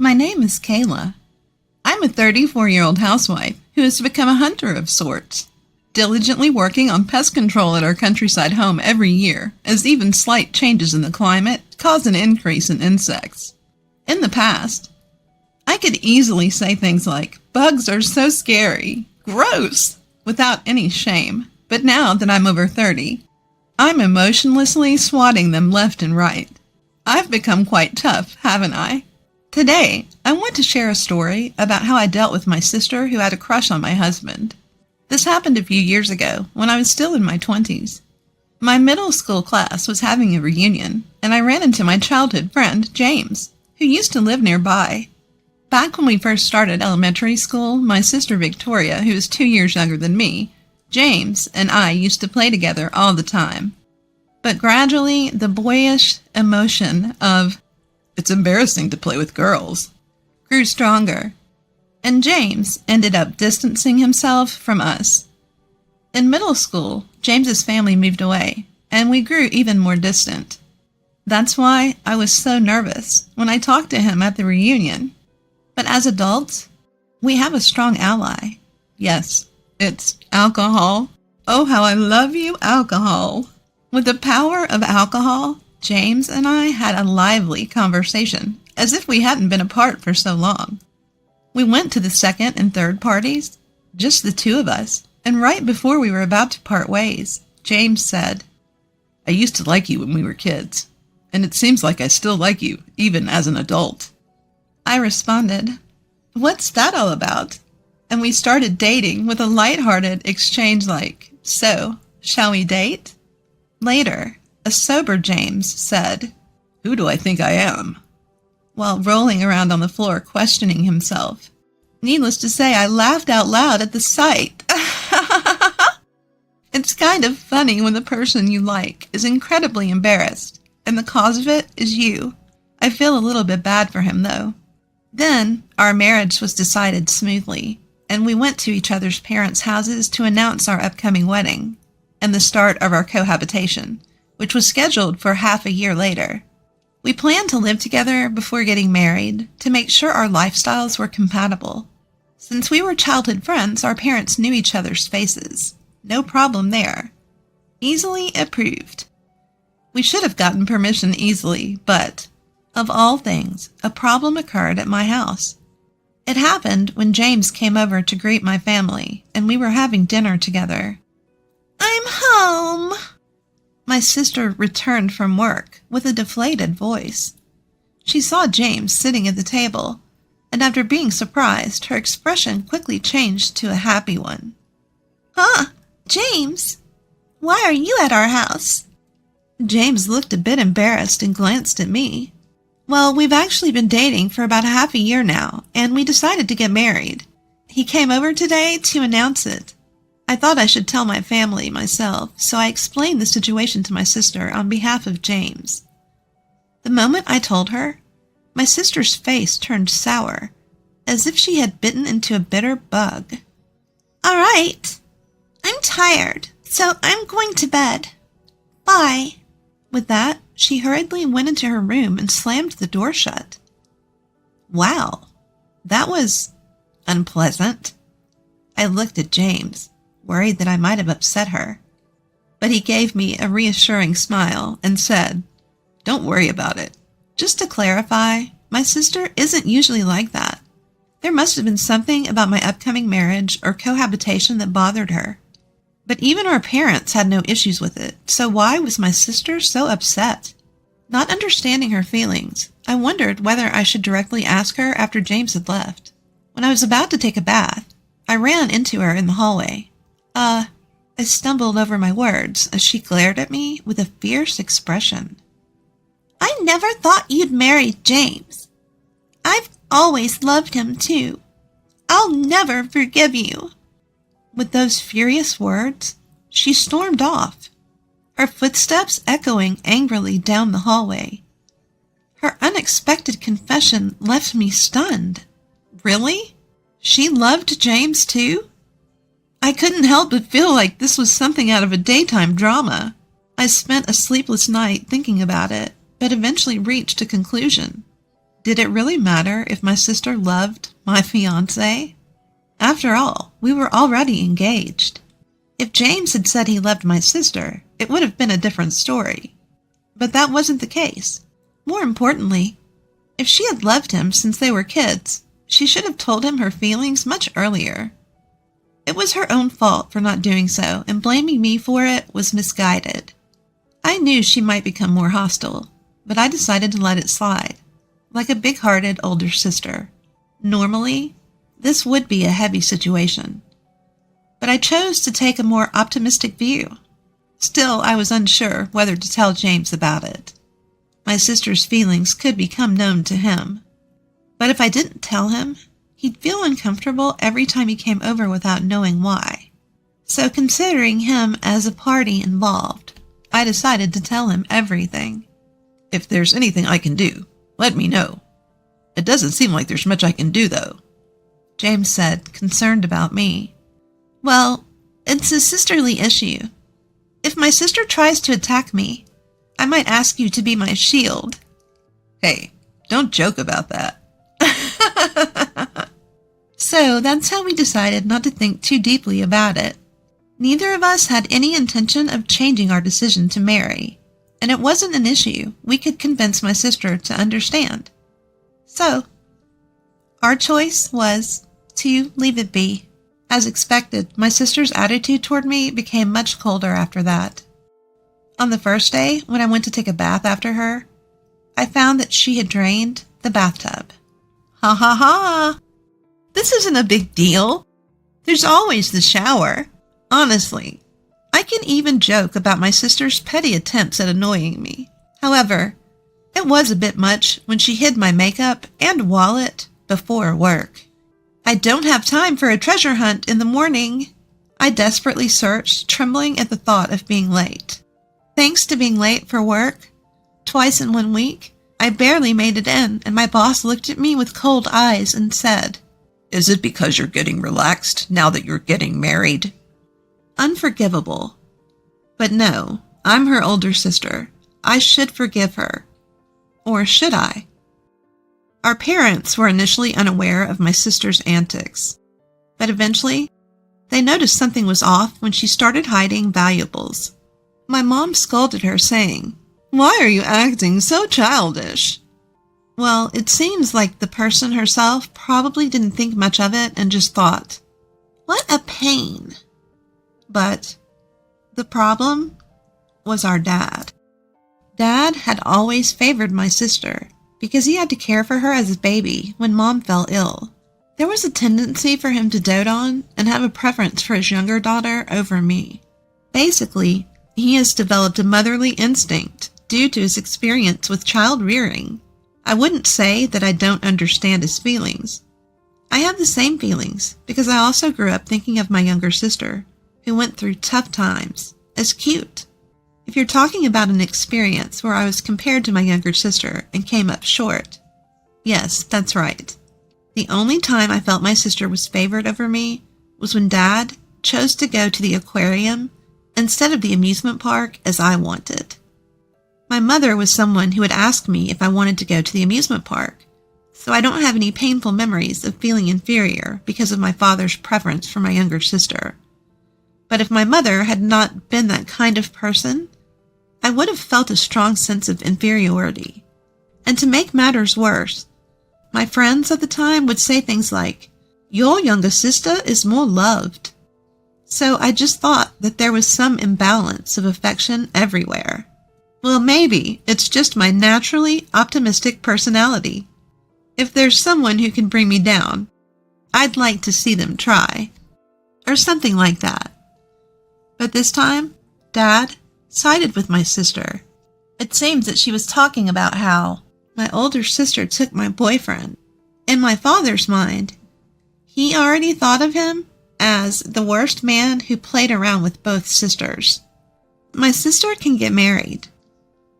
My name is Kayla. I'm a 34-year-old housewife who has become a hunter of sorts, diligently working on pest control at our countryside home every year, as even slight changes in the climate cause an increase in insects. In the past, I could easily say things like, "Bugs are so scary, gross," without any shame. But now that I'm over 30, I'm emotionlessly swatting them left and right. I've become quite tough, haven't I? Today, I want to share a story about how I dealt with my sister who had a crush on my husband. This happened a few years ago when I was still in my 20s. My middle school class was having a reunion, and I ran into my childhood friend, James, who used to live nearby. Back when we first started elementary school, my sister Victoria, who is 2 years younger than me, James, and I used to play together all the time. But gradually, the boyish emotion of, "It's embarrassing to play with girls," grew stronger, and James ended up distancing himself from us. In middle school, James's family moved away, and we grew even more distant. That's why I was so nervous when I talked to him at the reunion. But as adults, we have a strong ally. Yes, it's alcohol. Oh, how I love you, alcohol. With the power of alcohol, James and I had a lively conversation, as if we hadn't been apart for so long. We went to the second and third parties, just the two of us, and right before we were about to part ways, James said, "I used to like you when we were kids, and it seems like I still like you, even as an adult." I responded, "What's that all about?" And we started dating with a lighthearted exchange like, "So, shall we date?" Later, a sober James said, "Who do I think I am?" while rolling around on the floor questioning himself. Needless to say, I laughed out loud at the sight. It's kind of funny when the person you like is incredibly embarrassed, and the cause of it is you. I feel a little bit bad for him, though. Then, our marriage was decided smoothly, and we went to each other's parents' houses to announce our upcoming wedding and the start of our cohabitation, which was scheduled for half a year later. We planned to live together before getting married to make sure our lifestyles were compatible. Since we were childhood friends, our parents knew each other's faces. No problem there. Easily approved. We should have gotten permission easily, but, of all things, a problem occurred at my house. It happened when James came over to greet my family, and we were having dinner together. "I'm home," my sister returned from work with a deflated voice. She saw James sitting at the table, and after being surprised, her expression quickly changed to a happy one. "Huh, James, why are you at our house?" James looked a bit embarrassed and glanced at me. "Well, we've actually been dating for about half a year now, and we decided to get married. He came over today to announce it. I thought I should tell my family myself, so I explained the situation to my sister on behalf of James." The moment I told her, my sister's face turned sour, as if she had bitten into a bitter bug. "All right, I'm tired, so I'm going to bed. Bye." With that, she hurriedly went into her room and slammed the door shut. Wow, that was unpleasant. I looked at James, worried that I might have upset her. But he gave me a reassuring smile and said, "Don't worry about it. Just to clarify, my sister isn't usually like that. There must have been something about my upcoming marriage or cohabitation that bothered her. But even our parents had no issues with it, so why was my sister so upset?" Not understanding her feelings, I wondered whether I should directly ask her after James had left. When I was about to take a bath, I ran into her in the hallway. I stumbled over my words as she glared at me with a fierce expression. "I never thought you'd marry James. I've always loved him too. I'll never forgive you." With those furious words, she stormed off, her footsteps echoing angrily down the hallway. Her unexpected confession left me stunned. Really? She loved James too? I couldn't help but feel like this was something out of a daytime drama. I spent a sleepless night thinking about it, but eventually reached a conclusion. Did it really matter if my sister loved my fiancé? After all, we were already engaged. If James had said he loved my sister, it would have been a different story. But that wasn't the case. More importantly, if she had loved him since they were kids, she should have told him her feelings much earlier. It was her own fault for not doing so, and blaming me for it was misguided. I knew she might become more hostile, but I decided to let it slide, like a big-hearted older sister. Normally, this would be a heavy situation, but I chose to take a more optimistic view. Still, I was unsure whether to tell James about it. My sister's feelings could become known to him. But if I didn't tell him, he'd feel uncomfortable every time he came over without knowing why. So considering him as a party involved, I decided to tell him everything. If there's anything I can do, let me know. It doesn't seem like there's much I can do, though, James said, concerned about me. Well, it's a sisterly issue. If my sister tries to attack me, I might ask you to be my shield. Hey, don't joke about that. So that's how we decided not to think too deeply about it. Neither of us had any intention of changing our decision to marry, and it wasn't an issue we could convince my sister to understand. So, our choice was to leave it be. As expected, my sister's attitude toward me became much colder after that. On the first day, when I went to take a bath after her, I found that she had drained the bathtub. Ha ha ha! This isn't a big deal. There's always the shower. Honestly, I can even joke about my sister's petty attempts at annoying me. However, it was a bit much when she hid my makeup and wallet before work. I don't have time for a treasure hunt in the morning. I desperately searched, trembling at the thought of being late. Thanks to being late for work, twice in 1 week, I barely made it in, and my boss looked at me with cold eyes and said, "Is it because you're getting relaxed now that you're getting married?" Unforgivable. But no, I'm her older sister. I should forgive her. Or should I? Our parents were initially unaware of my sister's antics, but eventually, they noticed something was off when she started hiding valuables. My mom scolded her, saying, "Why are you acting so childish?" Well, it seems like the person herself probably didn't think much of it and just thought, "What a pain." But the problem was our dad. Dad had always favored my sister because he had to care for her as a baby when Mom fell ill. There was a tendency for him to dote on and have a preference for his younger daughter over me. Basically, he has developed a motherly instinct due to his experience with child rearing. I wouldn't say that I don't understand his feelings. I have the same feelings because I also grew up thinking of my younger sister, who went through tough times, as cute. If you're talking about an experience where I was compared to my younger sister and came up short, yes, that's right. The only time I felt my sister was favored over me was when Dad chose to go to the aquarium instead of the amusement park as I wanted. My mother was someone who would ask me if I wanted to go to the amusement park, so I don't have any painful memories of feeling inferior because of my father's preference for my younger sister. But if my mother had not been that kind of person, I would have felt a strong sense of inferiority. And to make matters worse, my friends at the time would say things like, "Your younger sister is more loved." So I just thought that there was some imbalance of affection everywhere. Well, maybe it's just my naturally optimistic personality. If there's someone who can bring me down, I'd like to see them try. Or something like that. But this time, Dad sided with my sister. It seems that she was talking about how my older sister took my boyfriend. In my father's mind, he already thought of him as the worst man who played around with both sisters. My sister can get married,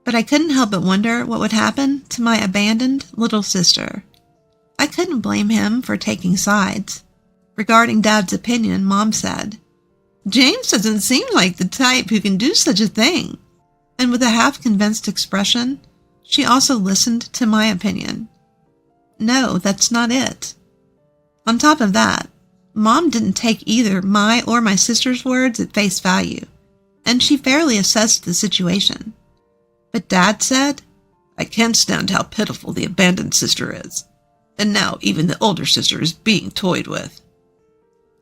but I couldn't help but wonder what would happen to my abandoned little sister. I couldn't blame him for taking sides. Regarding Dad's opinion, Mom said, "James doesn't seem like the type who can do such a thing." And with a half-convinced expression, she also listened to my opinion. no, that's not it. On top of that, Mom didn't take either my or my sister's words at face value, and she fairly assessed the situation. But Dad said, I can't stand how pitiful the abandoned sister is, and now even the older sister is being toyed with.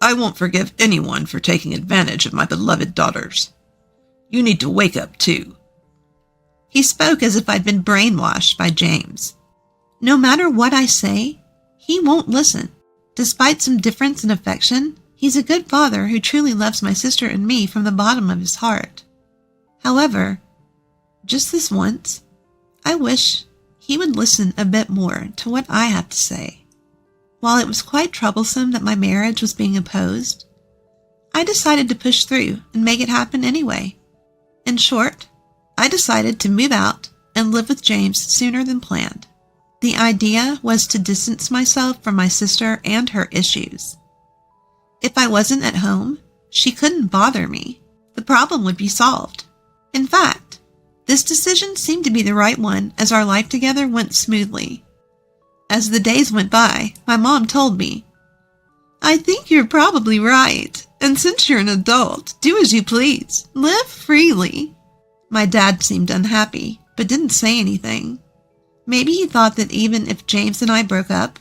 I won't forgive anyone for taking advantage of my beloved daughters. You need to wake up too. He spoke as if I'd been brainwashed by James. No matter what I say, he won't listen. Despite some difference in affection, he's a good father who truly loves my sister and me from the bottom of his heart. However, just this once, I wish he would listen a bit more to what I have to say. While it was quite troublesome that my marriage was being opposed, I decided to push through and make it happen anyway. In short, I decided to move out and live with James sooner than planned. The idea was to distance myself from my sister and her issues. If I wasn't at home, she couldn't bother me. The problem would be solved. In fact, this decision seemed to be the right one as our life together went smoothly. As the days went by, my mom told me, I think you're probably right, and since you're an adult, do as you please. Live freely. My dad seemed unhappy, but didn't say anything. Maybe he thought that even if James and I broke up,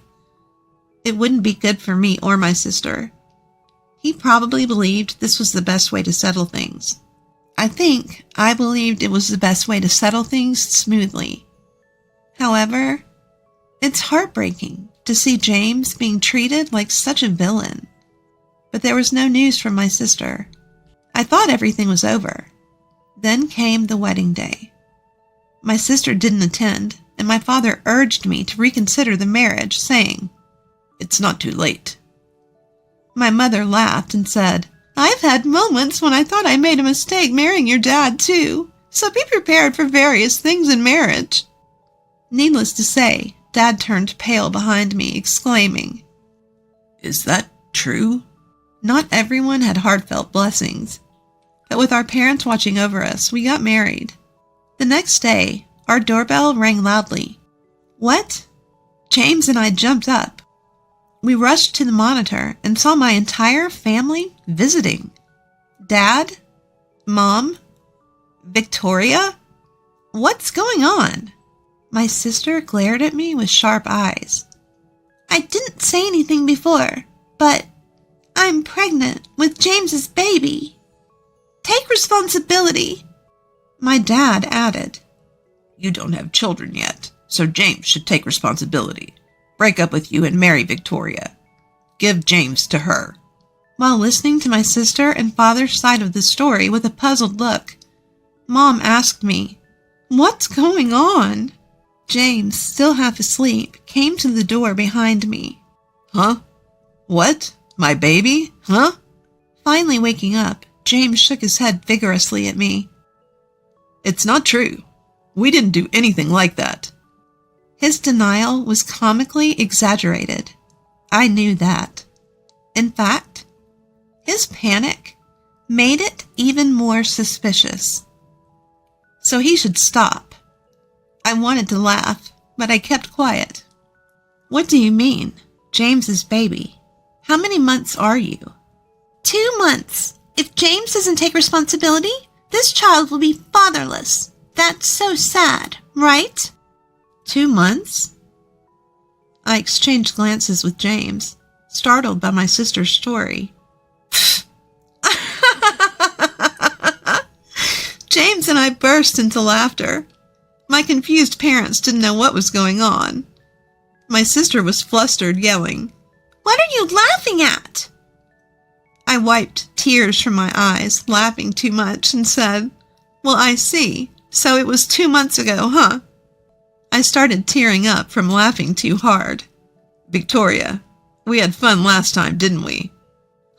it wouldn't be good for me or my sister. He probably believed this was the best way to settle things. I think I believed it was the best way to settle things smoothly. However, it's heartbreaking to see James being treated like such a villain. But there was no news from my sister. I thought everything was over. Then came the wedding day. My sister didn't attend, and my father urged me to reconsider the marriage, saying, It's not too late. My mother laughed and said, I've had moments when I thought I made a mistake marrying your dad too, so be prepared for various things in marriage. Needless to say, Dad turned pale behind me, exclaiming, Is that true? Not everyone had heartfelt blessings, but with our parents watching over us, we got married. The next day, our doorbell rang loudly. What? James and I jumped up. We rushed to the monitor and saw my entire family visiting. Dad? Mom? Victoria? What's going on? My sister glared at me with sharp eyes. I didn't say anything before, but I'm pregnant with James's baby. Take responsibility. My dad added, You don't have children yet, so James should take responsibility. Break up with you and marry Victoria. Give James to her. While listening to my sister and father's side of the story with a puzzled look, Mom asked me, What's going on? James, still half asleep, came to the door behind me. Huh? What? My baby? Huh? Finally waking up, James shook his head vigorously at me. It's not true. We didn't do anything like that. His denial was comically exaggerated. I knew that. In fact, his panic made it even more suspicious. So he should stop. I wanted to laugh, but I kept quiet. What do you mean, James's baby? How many months are you? 2 months. If James doesn't take responsibility, this child will be fatherless. That's so sad, right? 2 months? I exchanged glances with James, startled by my sister's story. James and I burst into laughter. My confused parents didn't know what was going on. My sister was flustered, yelling, What are you laughing at? I wiped tears from my eyes, laughing too much, and said, Well, I see. So it was 2 months ago, huh? I started tearing up from laughing too hard. Victoria, we had fun last time, didn't we?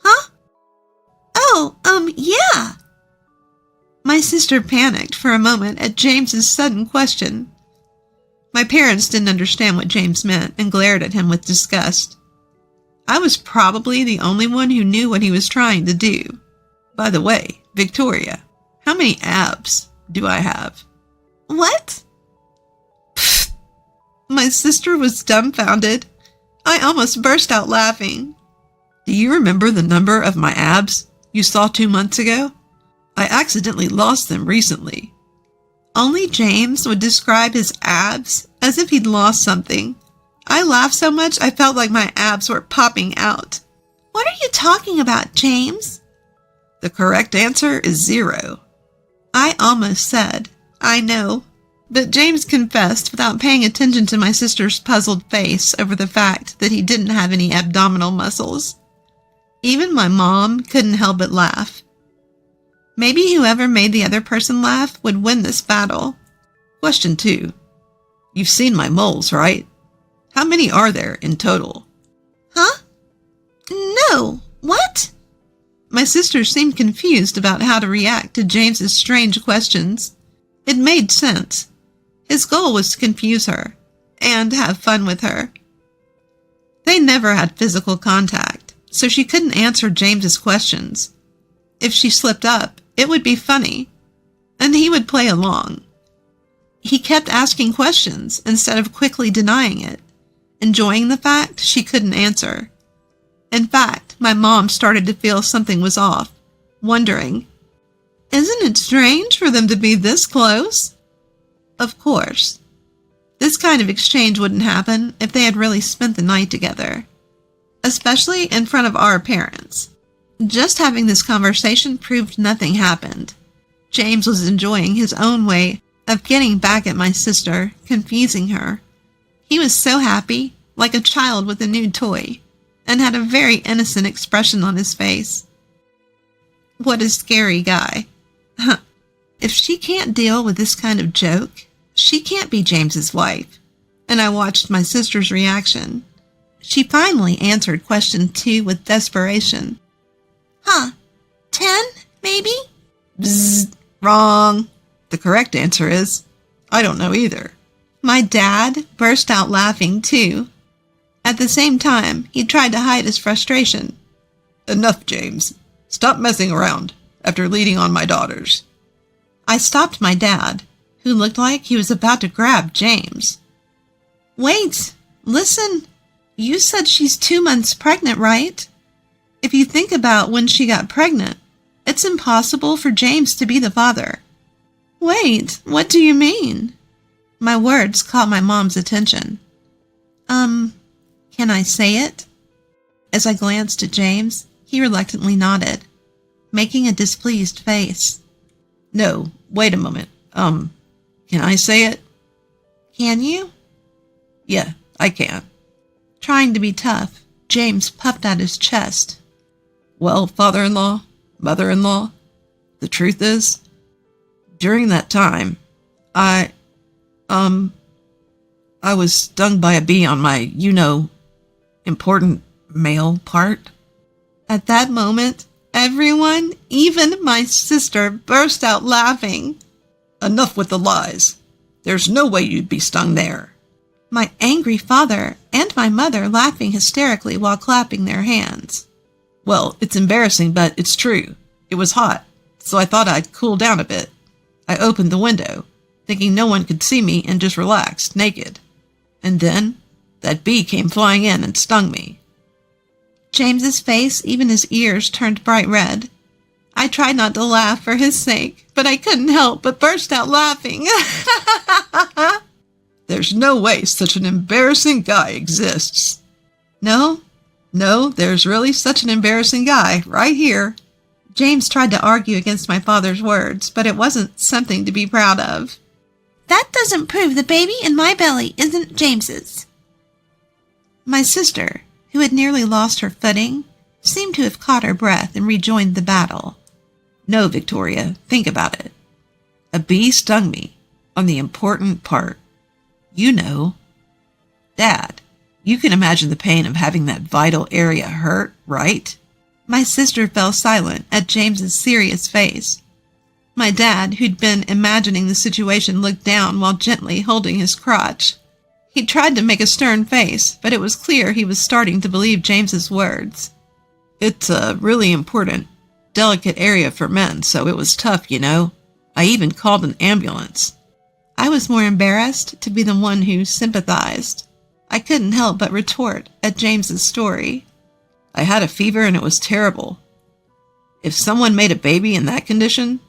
Huh? Oh, yeah. My sister panicked for a moment at James's sudden question. My parents didn't understand what James meant and glared at him with disgust. I was probably the only one who knew what he was trying to do. By the way, Victoria, how many abs do I have? What? Pfft. My sister was dumbfounded. I almost burst out laughing. Do you remember the number of my abs you saw 2 months ago? I accidentally lost them recently. Only James would describe his abs as if he'd lost something. I laughed so much I felt like my abs were popping out. What are you talking about, James? The correct answer is 0. I almost said, I know. But James confessed without paying attention to my sister's puzzled face over the fact that he didn't have any abdominal muscles. Even my mom couldn't help but laugh. Maybe whoever made the other person laugh would win this battle. Question 2. You've seen my moles, right? How many are there in total? Huh? No. What? My sister seemed confused about how to react to James's strange questions. It made sense. His goal was to confuse her and have fun with her. They never had physical contact, so she couldn't answer James's questions. If she slipped up, it would be funny, and he would play along. He kept asking questions instead of quickly denying it, enjoying the fact she couldn't answer. In fact, my mom started to feel something was off, wondering, isn't it strange for them to be this close? Of course. This kind of exchange wouldn't happen if they had really spent the night together, especially in front of our parents. Just having this conversation proved nothing happened. James was enjoying his own way of getting back at my sister, confusing her. He was so happy, like a child with a new toy, and had a very innocent expression on his face. What a scary guy. If she can't deal with this kind of joke, she can't be James's wife. And I watched my sister's reaction. She finally answered question 2 with desperation. 10, maybe? Bzzz, wrong. The correct answer is, I don't know either. My dad burst out laughing too. At the same time, he tried to hide his frustration. Enough, James. Stop messing around after leading on my daughters. I stopped my dad, who looked like he was about to grab James. Wait, listen. You said she's 2 months pregnant, right? If you think about when she got pregnant, it's impossible for James to be the father. Wait, what do you mean? My words caught my mom's attention. Can I say it? As I glanced at James, he reluctantly nodded, making a displeased face. No, wait a moment. Can I say it? Can you? Yeah, I can. Trying to be tough, James puffed out his chest. Well, father-in-law, mother-in-law, the truth is, during that time, I was stung by a bee on my, important male part. At that moment, everyone, even my sister, burst out laughing. Enough with the lies. There's no way you'd be stung there. My angry father and my mother laughing hysterically while clapping their hands. Well, it's embarrassing, but it's true. It was hot, so I thought I'd cool down a bit. I opened the window, thinking no one could see me, and just relaxed, naked. And then, that bee came flying in and stung me. James's face, even his ears, turned bright red. I tried not to laugh for his sake, but I couldn't help but burst out laughing. There's no way such an embarrassing guy exists. No, there's really such an embarrassing guy right here. James tried to argue against my father's words, but it wasn't something to be proud of. That doesn't prove the baby in my belly isn't James's. My sister, who had nearly lost her footing, seemed to have caught her breath and rejoined the battle. No, Victoria, think about it. A bee stung me on the important part. Dad, you can imagine the pain of having that vital area hurt, right? My sister fell silent at James's serious face. My dad, who'd been imagining the situation, looked down while gently holding his crotch. He tried to make a stern face, but it was clear he was starting to believe James's words. It's a really important, delicate area for men, so it was tough, I even called an ambulance. I was more embarrassed to be the one who sympathized. I couldn't help but retort at James's story. I had a fever and it was terrible. If someone made a baby in that condition,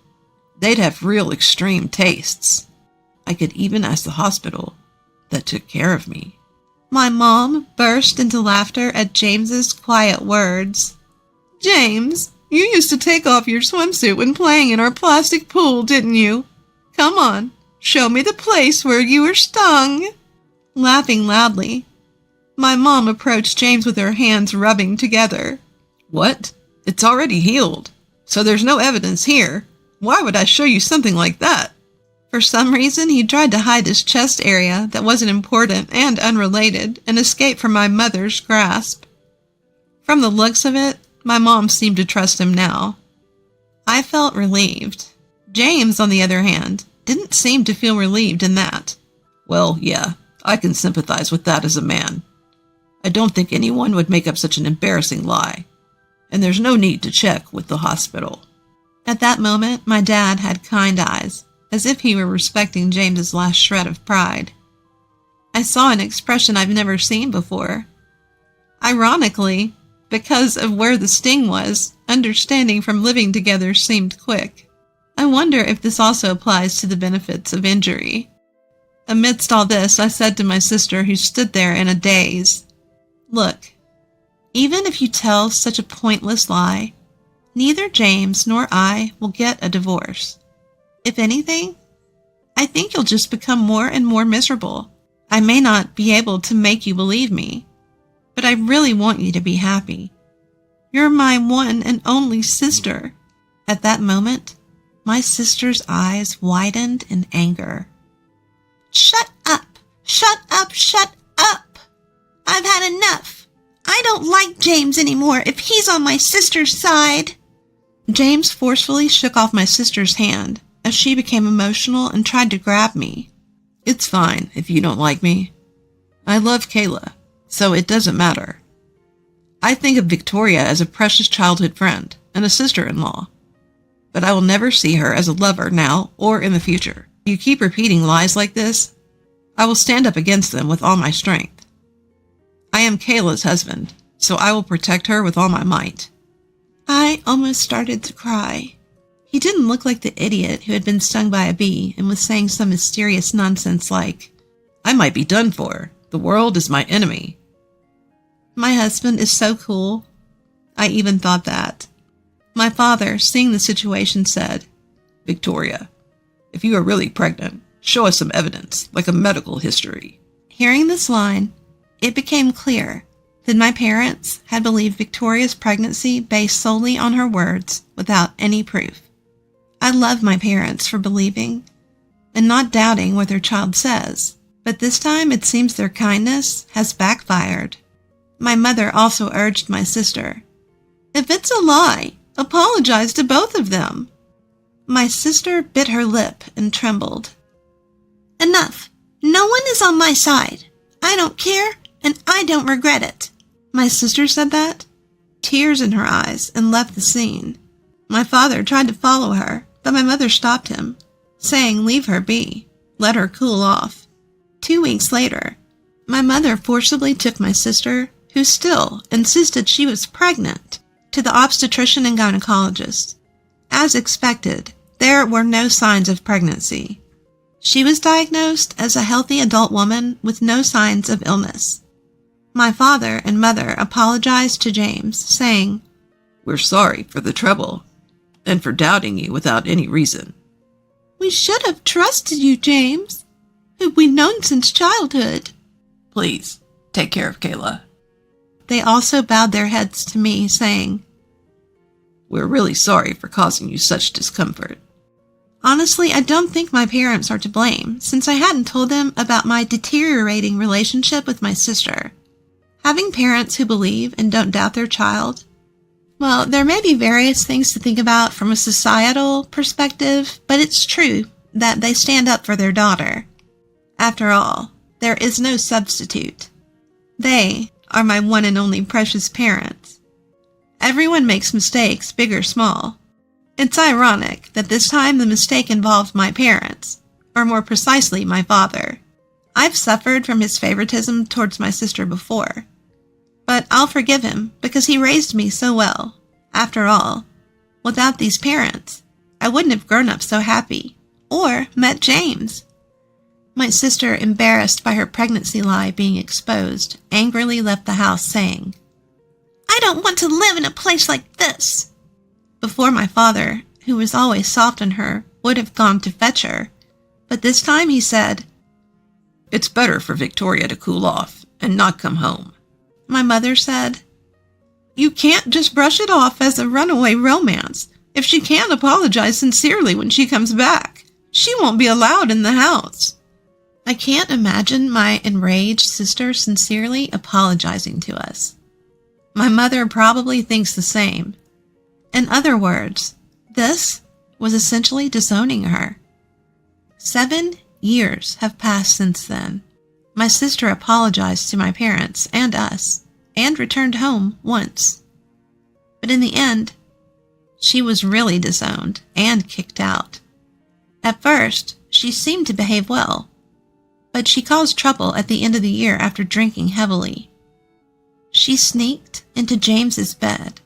they'd have real extreme tastes. I could even ask the hospital that took care of me. My mom burst into laughter at James's quiet words. James, you used to take off your swimsuit when playing in our plastic pool, didn't you? Come on, show me the place where you were stung. Laughing loudly, my mom approached James with her hands rubbing together. What? It's already healed, so there's no evidence here. Why would I show you something like that? For some reason, he tried to hide his chest area that wasn't important and unrelated and escape from my mother's grasp. From the looks of it, my mom seemed to trust him now. I felt relieved. James, on the other hand, didn't seem to feel relieved in that. Well, yeah, I can sympathize with that as a man. I don't think anyone would make up such an embarrassing lie, and there's no need to check with the hospital. At that moment, my dad had kind eyes, as if he were respecting James's last shred of pride. I saw an expression I've never seen before. Ironically, because of where the sting was, understanding from living together seemed quick. I wonder if this also applies to the benefits of injury. Amidst all this, I said to my sister, who stood there in a daze, "Look, even if you tell such a pointless lie, neither James nor I will get a divorce. If anything, I think you'll just become more and more miserable. I may not be able to make you believe me, but I really want you to be happy. You're my one and only sister." At that moment, my sister's eyes widened in anger. "Shut up! Shut up! Shut up! I've had enough. I don't like James anymore if he's on my sister's side." James forcefully shook off my sister's hand as she became emotional and tried to grab me. It's fine if you don't like me. I love Kayla, so it doesn't matter. I think of Victoria as a precious childhood friend and a sister-in-law, but I will never see her as a lover now or in the future. If you keep repeating lies like this, I will stand up against them with all my strength. I am Kayla's husband, so I will protect her with all my might. I almost started to cry. He didn't look like the idiot who had been stung by a bee and was saying some mysterious nonsense like, "I might be done for. The world is my enemy." My husband is so cool. I even thought that. My father, seeing the situation, said, "Victoria, if you are really pregnant, show us some evidence, like a medical history." Hearing this line, it became clear that my parents had believed Victoria's pregnancy based solely on her words without any proof. I love my parents for believing and not doubting what their child says, but this time it seems their kindness has backfired. My mother also urged my sister, "If it's a lie, apologize to both of them." My sister bit her lip and trembled. "Enough. No one is on my side. I don't care, and I don't regret it." My sister said that, tears in her eyes, and left the scene. My father tried to follow her, but my mother stopped him, saying leave her be, let her cool off. 2 weeks later, my mother forcibly took my sister, who still insisted she was pregnant, to the obstetrician and gynecologist. As expected, there were no signs of pregnancy. She was diagnosed as a healthy adult woman with no signs of illness. My father and mother apologized to James, saying, "We're sorry for the trouble and for doubting you without any reason. We should have trusted you, James, who we've known since childhood." Please, take care of Kayla. They also bowed their heads to me, saying, "We're really sorry for causing you such discomfort." Honestly, I don't think my parents are to blame, since I hadn't told them about my deteriorating relationship with my sister. Having parents who believe and don't doubt their child, well, there may be various things to think about from a societal perspective, but it's true that they stand up for their daughter. After all, there is no substitute. They are my one and only precious parents. Everyone makes mistakes, big or small. It's ironic that this time the mistake involved my parents, or more precisely, my father. I've suffered from his favoritism towards my sister before, but I'll forgive him because he raised me so well. After all, without these parents, I wouldn't have grown up so happy or met James. My sister, embarrassed by her pregnancy lie being exposed, angrily left the house saying, "I don't want to live in a place like this," before my father, who was always soft on her, would have gone to fetch her. But this time he said, "It's better for Victoria to cool off and not come home." My mother said, "You can't just brush it off as a runaway romance. If she can't apologize sincerely when she comes back, she won't be allowed in the house." I can't imagine my enraged sister sincerely apologizing to us. My mother probably thinks the same. In other words, this was essentially disowning her. 7 years have passed since then. My sister apologized to my parents and us, and returned home once. But in the end, she was really disowned and kicked out. At first, she seemed to behave well, but she caused trouble at the end of the year after drinking heavily. She sneaked into James's bed,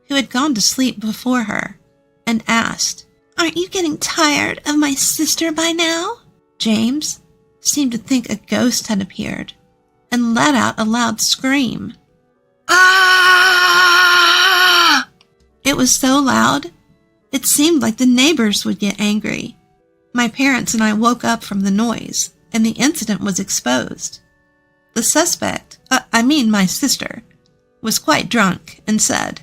who had gone to sleep before her, and asked, "Aren't you getting tired of my sister by now?" James seemed to think a ghost had appeared and let out a loud scream. "Ah!" It was so loud, it seemed like the neighbors would get angry. My parents and I woke up from the noise, and the incident was exposed. The suspect, my sister, was quite drunk and said,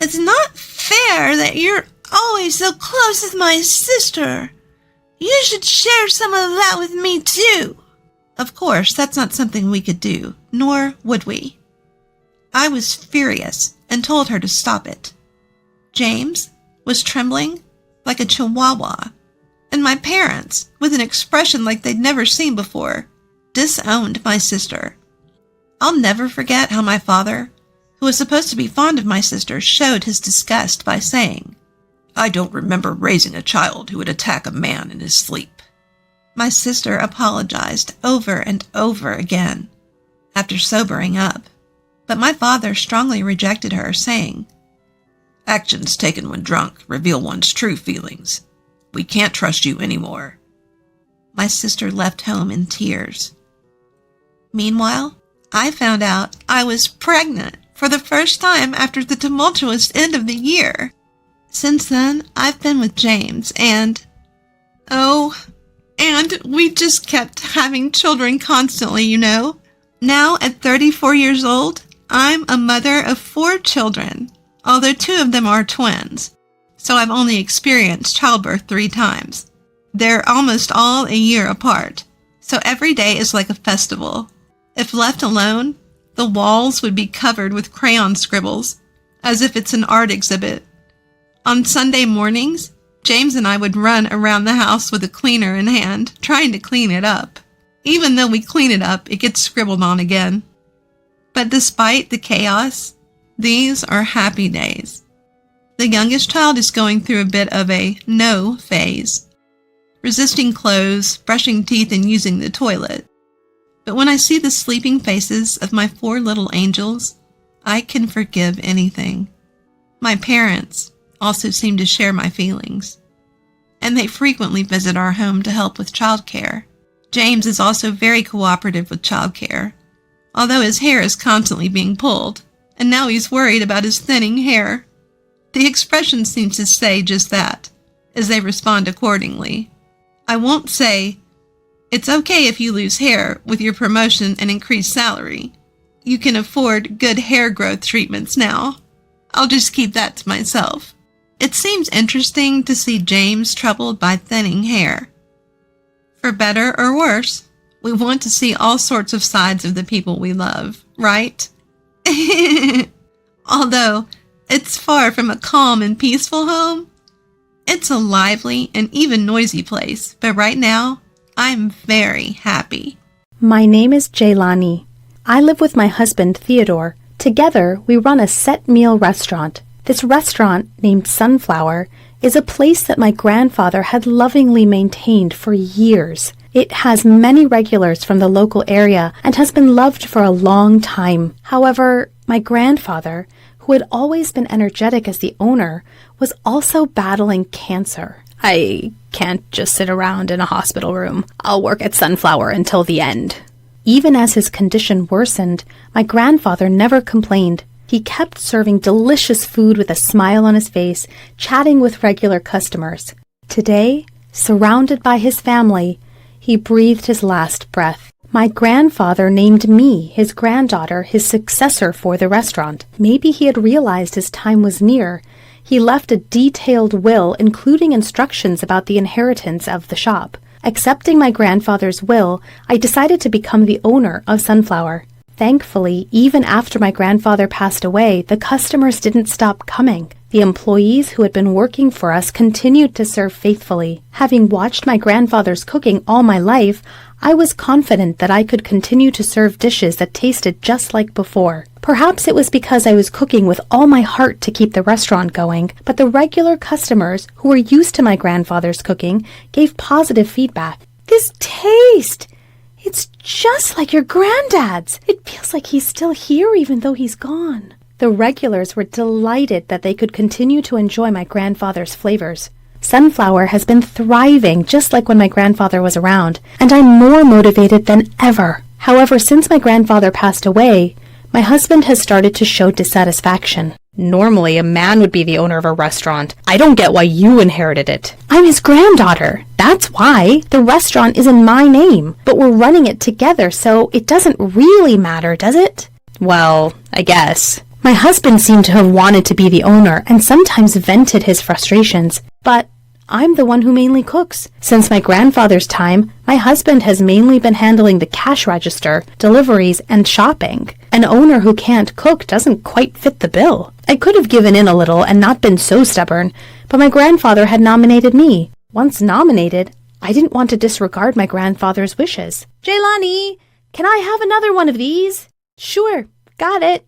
"It's not fair that you're always so close with my sister. You should share some of that with me too." Of course, that's not something we could do, nor would we. I was furious and told her to stop it. James was trembling like a chihuahua, and my parents, with an expression like they'd never seen before, disowned my sister. I'll never forget how my father, who was supposed to be fond of my sister, showed his disgust by saying, "I don't remember raising a child who would attack a man in his sleep." My sister apologized over and over again after sobering up, but my father strongly rejected her, saying, "Actions taken when drunk reveal one's true feelings. We can't trust you anymore." My sister left home in tears. Meanwhile, I found out I was pregnant for the first time after the tumultuous end of the year. Since then, I've been with James, and we just kept having children constantly, you know. Now, at 34 years old, I'm a mother of 4 children, although 2 of them are twins, so I've only experienced childbirth 3 times. They're almost all a year apart, so every day is like a festival. If left alone, the walls would be covered with crayon scribbles, as if it's an art exhibit. On Sunday mornings, James and I would run around the house with a cleaner in hand, trying to clean it up. Even though we clean it up, it gets scribbled on again. But despite the chaos, these are happy days. The youngest child is going through a bit of a no phase, resisting clothes, brushing teeth, and using the toilet. But when I see the sleeping faces of my 4 little angels, I can forgive anything. My parents also seem to share my feelings, and they frequently visit our home to help with childcare. James is also very cooperative with childcare, although his hair is constantly being pulled, and now he's worried about his thinning hair. The expression seems to say just that, as they respond accordingly. I won't say, "It's okay if you lose hair with your promotion and increased salary. You can afford good hair growth treatments now." I'll just keep that to myself. It seems interesting to see James troubled by thinning hair. For better or worse, we want to see all sorts of sides of the people we love, right? Although it's far from a calm and peaceful home, it's a lively and even noisy place, but right now, I'm very happy. My name is Jaylani. I live with my husband, Theodore. Together, we run a set meal restaurant. This restaurant, named Sunflower, is a place that my grandfather had lovingly maintained for years. It has many regulars from the local area and has been loved for a long time. However, my grandfather, who had always been energetic as the owner, was also battling cancer. I can't just sit around in a hospital room. I'll work at Sunflower until the end. Even as his condition worsened, my grandfather never complained. He kept serving delicious food with a smile on his face, chatting with regular customers. Today, surrounded by his family, he breathed his last breath. My grandfather named me, his granddaughter, his successor for the restaurant. Maybe he had realized his time was near. He left a detailed will, including instructions about the inheritance of the shop. Accepting my grandfather's will, I decided to become the owner of Sunflower. Thankfully, even after my grandfather passed away, the customers didn't stop coming. The employees who had been working for us continued to serve faithfully. Having watched my grandfather's cooking all my life, I was confident that I could continue to serve dishes that tasted just like before. Perhaps it was because I was cooking with all my heart to keep the restaurant going, but the regular customers who were used to my grandfather's cooking gave positive feedback. This taste! It's just like your granddad's. It feels like he's still here even though he's gone. The regulars were delighted that they could continue to enjoy my grandfather's flavors. Sunflower has been thriving just like when my grandfather was around, and I'm more motivated than ever. However, since my grandfather passed away, my husband has started to show dissatisfaction. Normally, a man would be the owner of a restaurant. I don't get why you inherited it. I'm his granddaughter. That's why. The restaurant is in my name, but we're running it together, so it doesn't really matter, does it? Well, I guess. My husband seemed to have wanted to be the owner and sometimes vented his frustrations, but I'm the one who mainly cooks. Since my grandfather's time, my husband has mainly been handling the cash register, deliveries, and shopping. An owner who can't cook doesn't quite fit the bill. I could have given in a little and not been so stubborn, but my grandfather had nominated me. Once nominated, I didn't want to disregard my grandfather's wishes. Jaylani, can I have another one of these? Sure, got it.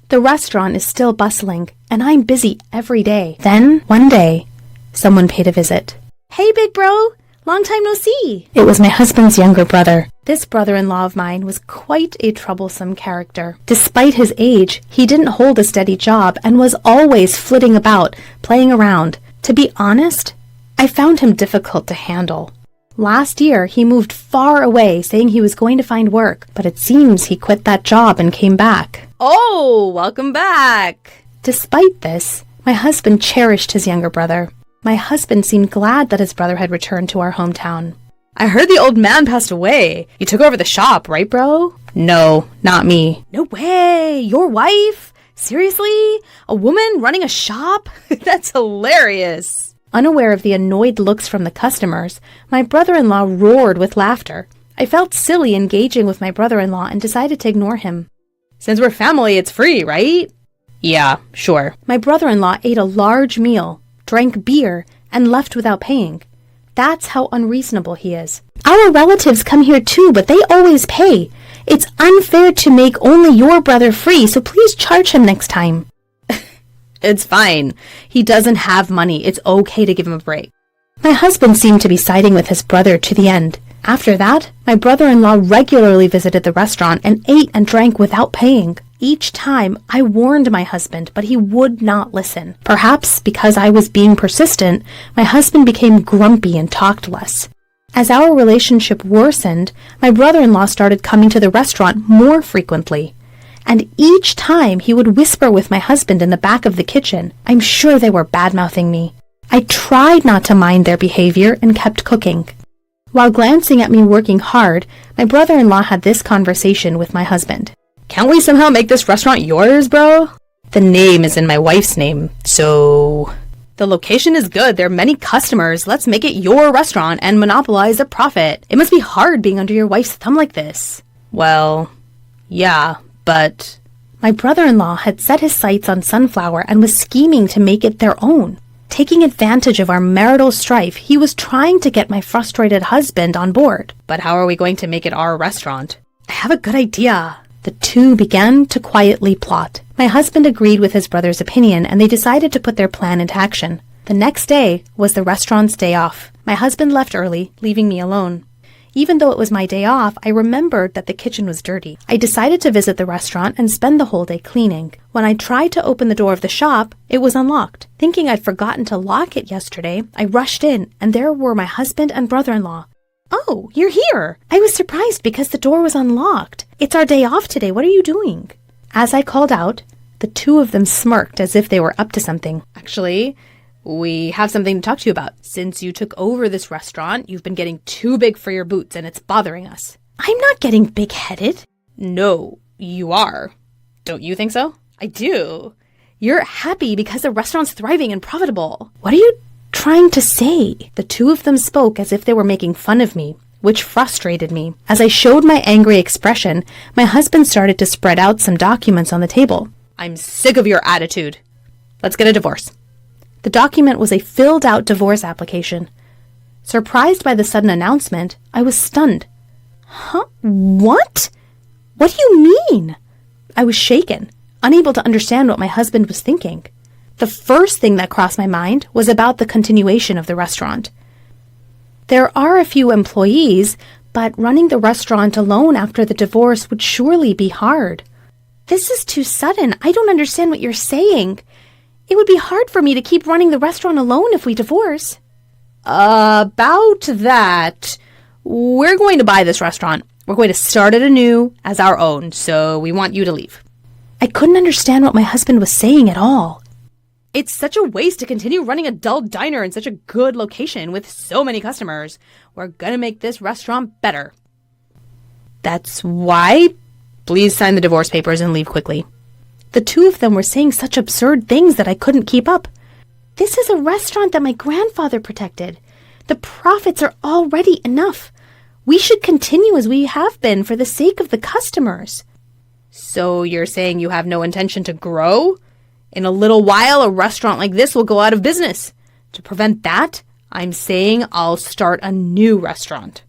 The restaurant is still bustling, and I'm busy every day. Then, one day, someone paid a visit. Hey, big bro! Long time no see! It was my husband's younger brother. This brother-in-law of mine was quite a troublesome character. Despite his age, he didn't hold a steady job and was always flitting about, playing around. To be honest, I found him difficult to handle. Last year, he moved far away, saying he was going to find work, but it seems he quit that job and came back. Oh, welcome back! Despite this, my husband cherished his younger brother. My husband seemed glad that his brother had returned to our hometown. I heard the old man passed away. You took over the shop, right, bro? No, not me. No way! Your wife? Seriously? A woman running a shop? That's hilarious! Unaware of the annoyed looks from the customers, my brother-in-law roared with laughter. I felt silly engaging with my brother-in-law and decided to ignore him. Since we're family, it's free, right? Yeah, sure. My brother-in-law ate a large meal, drank beer, and left without paying. That's how unreasonable he is. Our relatives come here too, but they always pay. It's unfair to make only your brother free, so please charge him next time. It's fine. He doesn't have money. It's okay to give him a break. My husband seemed to be siding with his brother to the end. After that, my brother-in-law regularly visited the restaurant and ate and drank without paying. Each time, I warned my husband, but he would not listen. Perhaps because I was being persistent, my husband became grumpy and talked less. As our relationship worsened, my brother-in-law started coming to the restaurant more frequently. And each time he would whisper with my husband in the back of the kitchen. I'm sure they were bad-mouthing me. I tried not to mind their behavior and kept cooking. While glancing at me working hard, my brother-in-law had this conversation with my husband. Can't we somehow make this restaurant yours, bro? The name is in my wife's name, so... The location is good. There are many customers. Let's make it your restaurant and monopolize the profit. It must be hard being under your wife's thumb like this. Well, yeah, but... My brother-in-law had set his sights on Sunflower and was scheming to make it their own. Taking advantage of our marital strife, he was trying to get my frustrated husband on board. But how are we going to make it our restaurant? I have a good idea. The two began to quietly plot. My husband agreed with his brother's opinion, and they decided to put their plan into action. The next day was the restaurant's day off. My husband left early, leaving me alone. Even though it was my day off, I remembered that the kitchen was dirty. I decided to visit the restaurant and spend the whole day cleaning. When I tried to open the door of the shop, it was unlocked. Thinking I'd forgotten to lock it yesterday, I rushed in, and there were my husband and brother-in-law. "Oh, you're here!" I was surprised because the door was unlocked. "It's our day off today. What are you doing?" As I called out, the two of them smirked as if they were up to something. "Actually, we have something to talk to you about. Since you took over this restaurant, you've been getting too big for your boots and it's bothering us." "I'm not getting big-headed." "No, you are. Don't you think so?" "I do. You're happy because the restaurant's thriving and profitable." "What are you trying to say?" The two of them spoke as if they were making fun of me, which frustrated me. As I showed my angry expression, my husband started to spread out some documents on the table. "I'm sick of your attitude. Let's get a divorce." The document was a filled-out divorce application. Surprised by the sudden announcement, I was stunned. "Huh? What? What do you mean?" I was shaken, unable to understand what my husband was thinking. The first thing that crossed my mind was about the continuation of the restaurant. There are a few employees, but running the restaurant alone after the divorce would surely be hard. "This is too sudden. I don't understand what you're saying. It would be hard for me to keep running the restaurant alone if we divorce." About that, we're going to buy this restaurant. We're going to start it anew as our own, so we want you to leave. I couldn't understand what my husband was saying at all. "It's such a waste to continue running a dull diner in such a good location with so many customers. We're going to make this restaurant better." "That's why? Please sign the divorce papers and leave quickly." The two of them were saying such absurd things that I couldn't keep up. "This is a restaurant that my grandfather protected. The profits are already enough. We should continue as we have been for the sake of the customers." "So you're saying you have no intention to grow? In a little while, a restaurant like this will go out of business. To prevent that, I'm saying I'll start a new restaurant."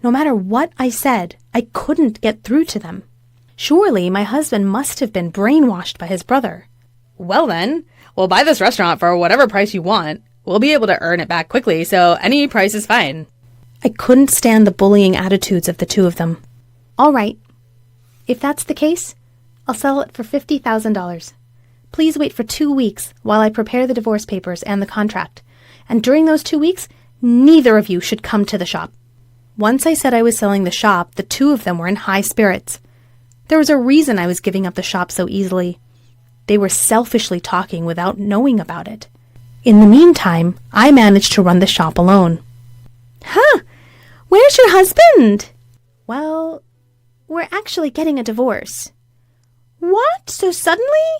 No matter what I said, I couldn't get through to them. Surely my husband must have been brainwashed by his brother. "Well then, we'll buy this restaurant for whatever price you want. We'll be able to earn it back quickly, so any price is fine." I couldn't stand the bullying attitudes of the two of them. "All right. If that's the case, I'll sell it for $50,000. Please wait for 2 weeks while I prepare the divorce papers and the contract. And during those 2 weeks, neither of you should come to the shop." Once I said I was selling the shop, the two of them were in high spirits. There was a reason I was giving up the shop so easily. They were selfishly talking without knowing about it. In the meantime, I managed to run the shop alone. "Huh? Where's your husband?" "Well, we're actually getting a divorce." "What? So suddenly?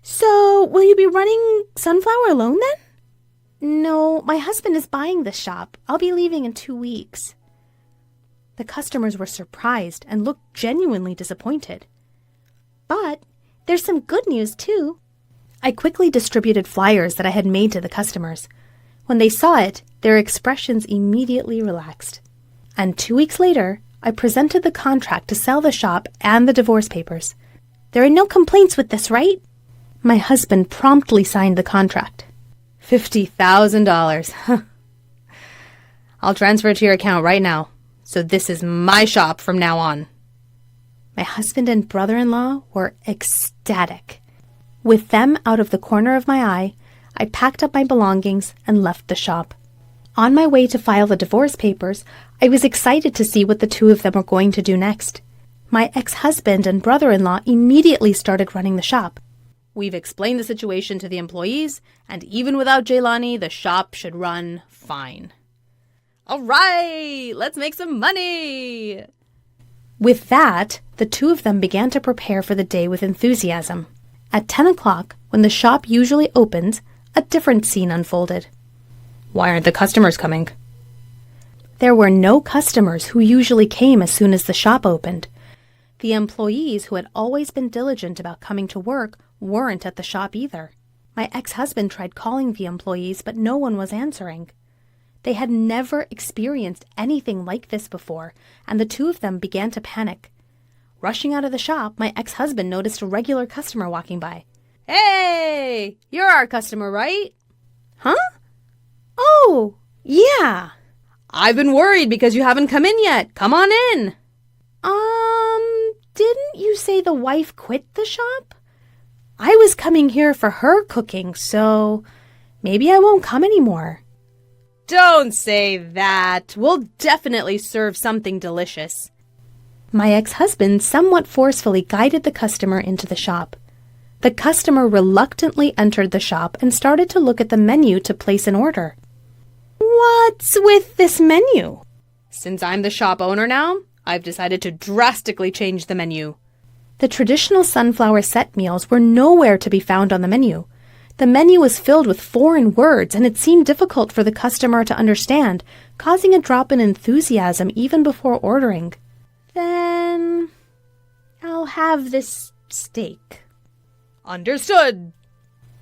So, will you be running Sunflower alone then?" "No, my husband is buying the shop. I'll be leaving in 2 weeks." The customers were surprised and looked genuinely disappointed. "But there's some good news, too." I quickly distributed flyers that I had made to the customers. When they saw it, their expressions immediately relaxed. And 2 weeks later, I presented the contract to sell the shop and the divorce papers. "There are no complaints with this, right?" My husband promptly signed the contract. $50,000. I'll transfer it to your account right now. So this is my shop from now on. My husband and brother-in-law were ecstatic. With them out of the corner of my eye, I packed up my belongings and left the shop. On my way to file the divorce papers, I was excited to see what the two of them were going to do next. My ex-husband and brother-in-law immediately started running the shop. "We've explained the situation to the employees, and even without Jaylani, the shop should run fine." "All right, let's make some money." With that, the two of them began to prepare for the day with enthusiasm. At 10 o'clock, when the shop usually opens, a different scene unfolded. "Why aren't the customers coming?" There were no customers who usually came as soon as the shop opened. The employees who had always been diligent about coming to work weren't at the shop either. My ex-husband tried calling the employees, but no one was answering. They had never experienced anything like this before, and the two of them began to panic. Rushing out of the shop, my ex-husband noticed a regular customer walking by. "Hey, you're our customer, right?" "Huh? Oh, yeah. I've been worried because you haven't come in yet. Come on in. Didn't you say the wife quit the shop? I was coming here for her cooking, so maybe I won't come anymore. Don't say that. We'll definitely serve something delicious. My ex-husband somewhat forcefully guided the customer into the shop. The customer reluctantly entered the shop and started to look at the menu to place an order. What's with this menu? Since I'm the shop owner now, I've decided to drastically change the menu. The traditional sunflower set meals were nowhere to be found on the menu. The menu was filled with foreign words, and it seemed difficult for the customer to understand, causing a drop in enthusiasm even before ordering. Then I'll have this steak. Understood.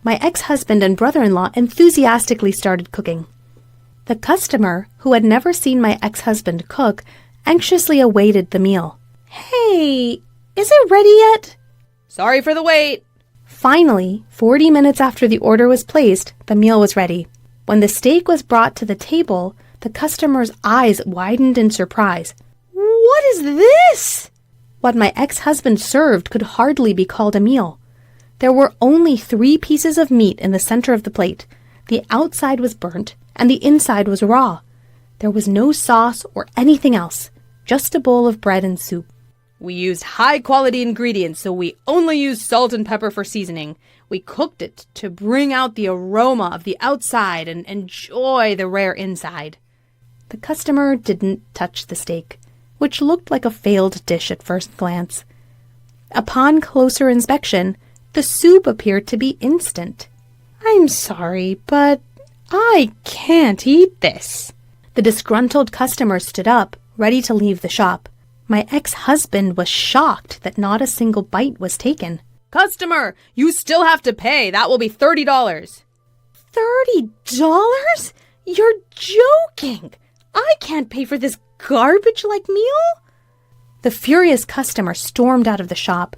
My ex-husband and brother-in-law enthusiastically started cooking. The customer, who had never seen my ex-husband cook, anxiously awaited the meal. Hey, is it ready yet? Sorry for the wait. Finally, 40 minutes after the order was placed, the meal was ready. When the steak was brought to the table, the customer's eyes widened in surprise. What is this? What my ex-husband served could hardly be called a meal. There were only 3 pieces of meat in the center of the plate. The outside was burnt, and the inside was raw. There was no sauce or anything else, just a bowl of bread and soup. We used high-quality ingredients, so we only used salt and pepper for seasoning. We cooked it to bring out the aroma of the outside and enjoy the rare inside. The customer didn't touch the steak, which looked like a failed dish at first glance. Upon closer inspection, the soup appeared to be instant. I'm sorry, but I can't eat this. The disgruntled customer stood up, ready to leave the shop. My ex-husband was shocked that not a single bite was taken. Customer, you still have to pay. That will be $30. $30? You're joking! I can't pay for this garbage-like meal? The furious customer stormed out of the shop.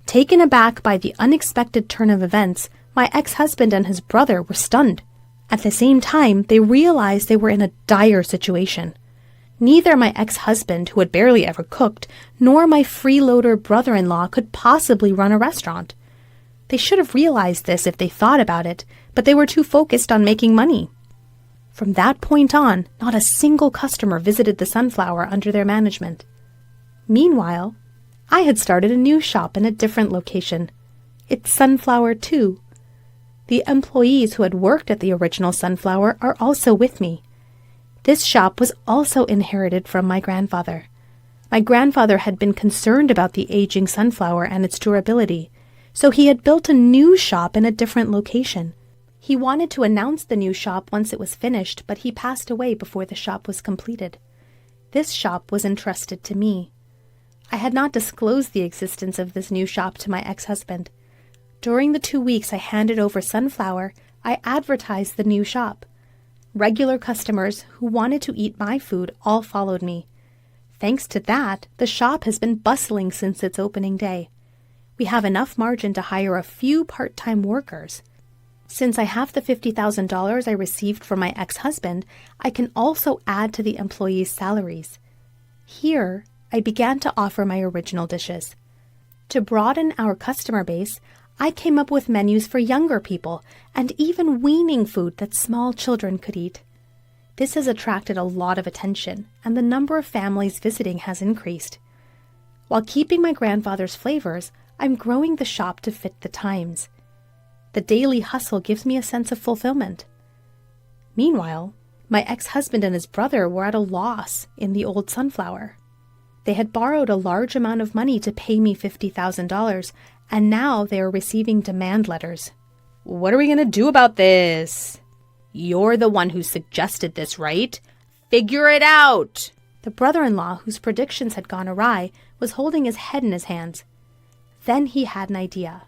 Taken aback by the unexpected turn of events, my ex-husband and his brother were stunned. At the same time, they realized they were in a dire situation. Neither my ex-husband, who had barely ever cooked, nor my freeloader brother-in-law could possibly run a restaurant. They should have realized this if they thought about it, but they were too focused on making money. From that point on, not a single customer visited the Sunflower under their management. Meanwhile, I had started a new shop in a different location. It's Sunflower 2. The employees who had worked at the original Sunflower are also with me. This shop was also inherited from my grandfather. My grandfather had been concerned about the aging Sunflower and its durability, so he had built a new shop in a different location. He wanted to announce the new shop once it was finished, but he passed away before the shop was completed. This shop was entrusted to me. I had not disclosed the existence of this new shop to my ex-husband. During the 2 weeks I handed over Sunflower, I advertised the new shop. Regular customers who wanted to eat my food all followed me. Thanks to that, the shop has been bustling since its opening day. We have enough margin to hire a few part-time workers. Since I have the $50,000 I received from my ex-husband, I can also add to the employees' salaries. Here, I began to offer my original dishes. To broaden our customer base, I came up with menus for younger people and even weaning food that small children could eat. This has attracted a lot of attention, and the number of families visiting has increased. While keeping my grandfather's flavors, I'm growing the shop to fit the times. The daily hustle gives me a sense of fulfillment. Meanwhile, my ex-husband and his brother were at a loss in the old Sunflower. They had borrowed a large amount of money to pay me $50,000, and now they are receiving demand letters. What are we going to do about this? You're the one who suggested this, right? Figure it out! The brother-in-law, whose predictions had gone awry, was holding his head in his hands. Then he had an idea.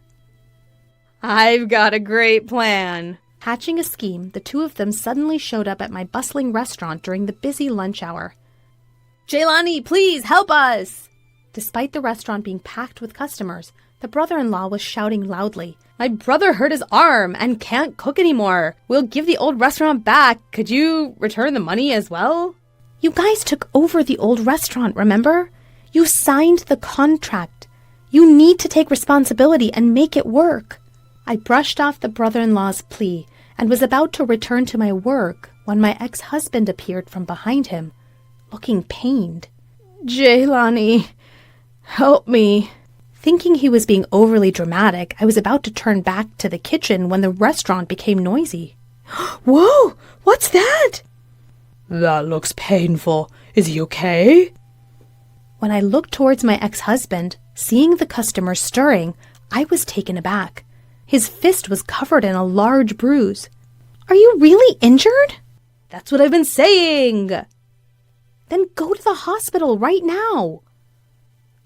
I've got a great plan. Hatching a scheme, the two of them suddenly showed up at my bustling restaurant during the busy lunch hour. Jaylani, please help us! Despite the restaurant being packed with customers, the brother-in-law was shouting loudly, My brother hurt his arm and can't cook anymore. We'll give the old restaurant back. Could you return the money as well? You guys took over the old restaurant, remember? You signed the contract. You need to take responsibility and make it work. I brushed off the brother-in-law's plea and was about to return to my work when my ex-husband appeared from behind him, looking pained. Jaylani, help me. Thinking he was being overly dramatic, I was about to turn back to the kitchen when the restaurant became noisy. Whoa! What's that? That looks painful. Is he okay? When I looked towards my ex-husband, seeing the customer stirring, I was taken aback. His fist was covered in a large bruise. Are you really injured? That's what I've been saying. Then go to the hospital right now.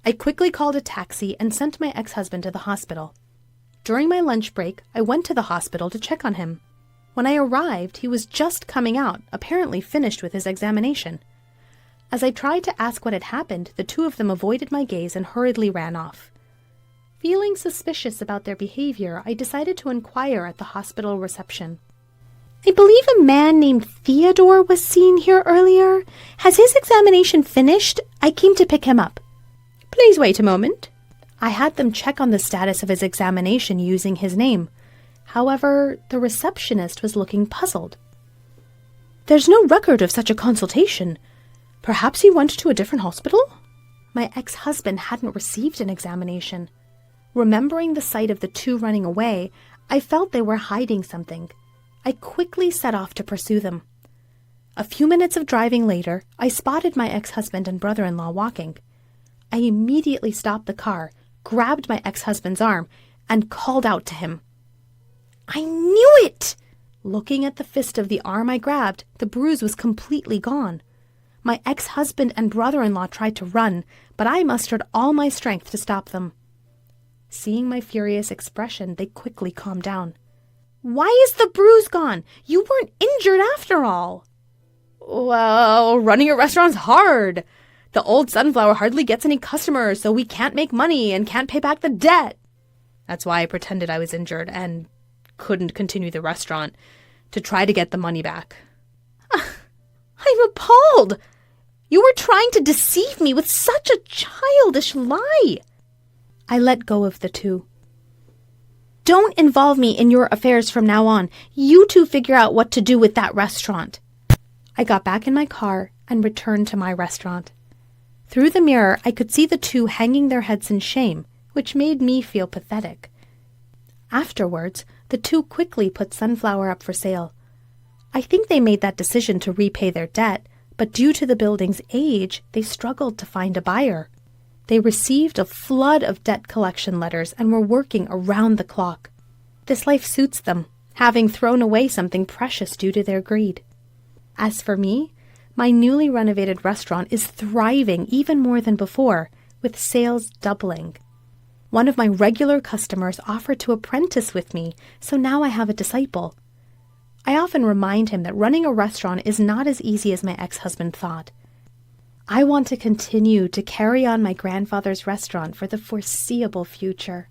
I quickly called a taxi and sent my ex-husband to the hospital. During my lunch break, I went to the hospital to check on him. When I arrived, he was just coming out, apparently finished with his examination. As I tried to ask what had happened, the two of them avoided my gaze and hurriedly ran off. Feeling suspicious about their behavior, I decided to inquire at the hospital reception. I believe a man named Theodore was seen here earlier. Has his examination finished? I came to pick him up. Please wait a moment. I had them check on the status of his examination using his name. However, the receptionist was looking puzzled. There's no record of such a consultation. Perhaps he went to a different hospital? My ex-husband hadn't received an examination. Remembering the sight of the two running away, I felt they were hiding something. I quickly set off to pursue them. A few minutes of driving later, I spotted my ex-husband and brother-in-law walking. I immediately stopped the car, grabbed my ex-husband's arm, and called out to him. I knew it! Looking at the fist of the arm I grabbed, the bruise was completely gone. My ex-husband and brother-in-law tried to run, but I mustered all my strength to stop them. Seeing my furious expression, they quickly calmed down. Why is the bruise gone? You weren't injured after all. Well, running a restaurant's hard. The old Sunflower hardly gets any customers, so we can't make money and can't pay back the debt. That's why I pretended I was injured and couldn't continue the restaurant to try to get the money back. I'm appalled. You were trying to deceive me with such a childish lie. I let go of the two. Don't involve me in your affairs from now on. You two figure out what to do with that restaurant. I got back in my car and returned to my restaurant. Through the mirror, I could see the two hanging their heads in shame, which made me feel pathetic. Afterwards, the two quickly put Sunflower up for sale. I think they made that decision to repay their debt, but due to the building's age, they struggled to find a buyer. They received a flood of debt collection letters and were working around the clock. This life suits them, having thrown away something precious due to their greed. As for me, my newly renovated restaurant is thriving even more than before, with sales doubling. One of my regular customers offered to apprentice with me, so now I have a disciple. I often remind him that running a restaurant is not as easy as my ex-husband thought. I want to continue to carry on my grandfather's restaurant for the foreseeable future.